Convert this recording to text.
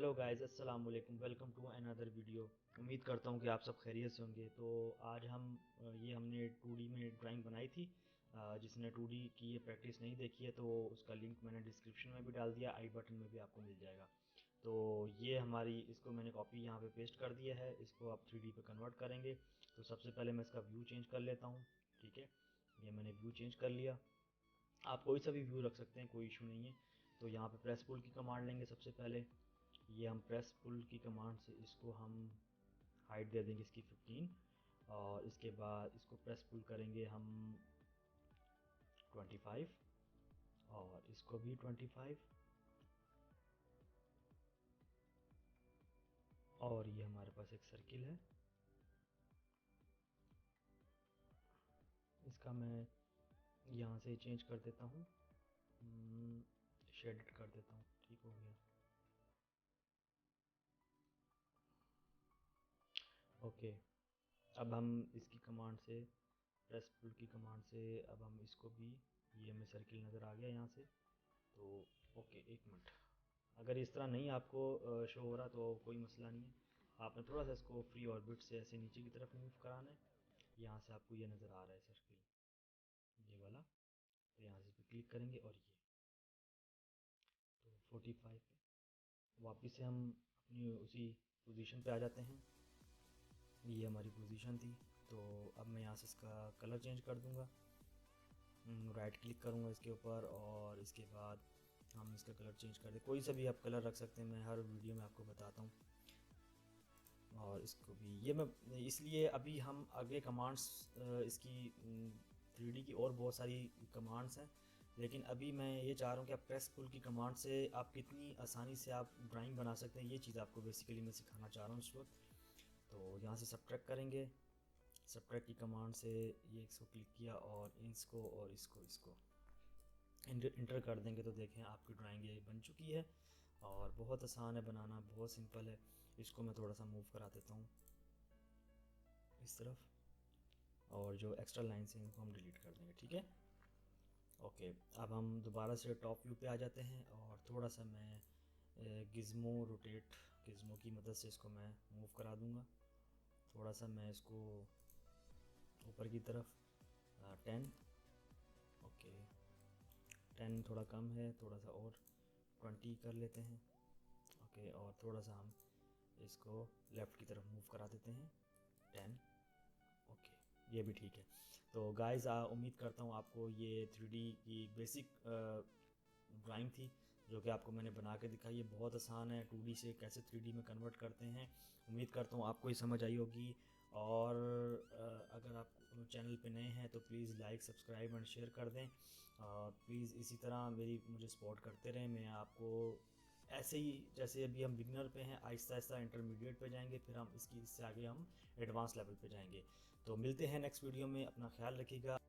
Hello guys, अस्सलाम वालेकुम। Welcome to another video. उम्मीद करता हूँ कि आप सब खैरियत से होंगे। तो आज हमने 2D में ड्राइंग बनाई थी। जिसने 2D की ये प्रैक्टिस नहीं देखी है तो उसका लिंक मैंने डिस्क्रिप्शन में भी डाल दिया, आई बटन में भी आपको मिल जाएगा। तो ये हमारी इसको मैंने कॉपी यहाँ पे पेस्ट कर दिया है। इसको आप 3D पे कन्वर्ट करेंगे। तो सबसे पहले मैं इसका व्यू चेंज कर लेता हूँ। ठीक है, ये मैंने व्यू चेंज कर लिया। आप कोई सा भी व्यू रख सकते हैं, कोई इशू नहीं है। तो यहाँ पे प्रेस पुल की कमांड लेंगे सबसे पहले। ये हम प्रेस पुल की कमांड से इसको हम हाइट दे देंगे इसकी 15, और इसके बाद इसको प्रेस पुल करेंगे हम 25, और इसको भी 25, और ये हमारे पास एक सर्किल है, इसका मैं यहाँ से चेंज कर देता हूँ, शेडेड कर देता हूँ। ठीक हो गया। ओके, अब हम इसकी कमांड से, प्रेस पुल की कमांड से, अब हम इसको भी, ये हमें सर्किल नज़र आ गया यहाँ से। तो ओके, एक मिनट। अगर इस तरह नहीं आपको शो हो रहा तो कोई मसला नहीं है। आपने थोड़ा सा इसको फ्री ऑर्बिट से ऐसे नीचे की तरफ मूव कराना है। यहाँ से आपको ये नज़र आ रहा है सर्किल, ये वाला। तो यहाँ से इस पर क्लिक करेंगे और ये तो 45 पे वापस से हम अपनी उसी पोजीशन पे आ जाते हैं। ये हमारी पोजीशन थी। तो अब मैं यहाँ से इसका कलर चेंज कर दूँगा। राइट क्लिक करूँगा इसके ऊपर, और इसके बाद हम इसका कलर चेंज कर दें। कोई सा भी आप कलर रख सकते हैं, मैं हर वीडियो में आपको बताता हूँ। और इसको भी ये मैं इसलिए, अभी हम आगे कमांड्स इसकी 3D की और बहुत सारी कमांड्स हैं, लेकिन अभी मैं ये चाह रहा हूँ कि आप प्रेस पुल की कमांड से आप कितनी आसानी से आप ड्राइंग बना सकते हैं, ये चीज़ आपको बेसिकली मैं सिखाना चाह रहा हूँ इस वक्त। तो यहाँ से सब्ट्रैक्ट करेंगे। सब्ट्रैक्ट की कमांड से ये इसको क्लिक किया और इसको और इसको इंटर कर देंगे तो देखें आपकी ड्राइंग ये बन चुकी है। और बहुत आसान है बनाना, बहुत सिंपल है। इसको मैं थोड़ा सा मूव करा देता हूँ इस तरफ, और जो एक्स्ट्रा लाइन्स हैं इनको हम डिलीट कर देंगे। ठीक है, ओके। अब हम दोबारा से टॉप व्यू पे आ जाते हैं, और थोड़ा सा मैं गिज़्मो रोटेट, गिज़्मो की मदद से इसको मैं मूव करा दूँगा। थोड़ा सा मैं इसको ऊपर की तरफ 10, ओके 10 थोड़ा कम है, थोड़ा सा और 20 कर लेते हैं। ओके, और थोड़ा सा हम इसको लेफ़्ट की तरफ मूव करा देते हैं 10। ओके, ये भी ठीक है। तो गाइस, उम्मीद करता हूँ आपको ये 3D की बेसिक ड्राइंग थी जो कि आपको मैंने बना के दिखाई है। बहुत आसान है 2D से कैसे 3D में कन्वर्ट करते हैं। उम्मीद करता हूँ आपको ये समझ आई होगी। और अगर आप चैनल पे नए हैं तो please like, subscribe and share कर दें। प्लीज़ इसी तरह मुझे सपोर्ट करते रहें। मैं आपको ऐसे ही, जैसे अभी हम बिगनर पे हैं, आहिस्ता आहिस्ता इंटरमीडिएट पे जाएंगे, फिर हम इससे आगे हम एडवांस लेवल पे जाएंगे। तो मिलते हैं नेक्स्ट वीडियो में। अपना ख्याल रखिएगा।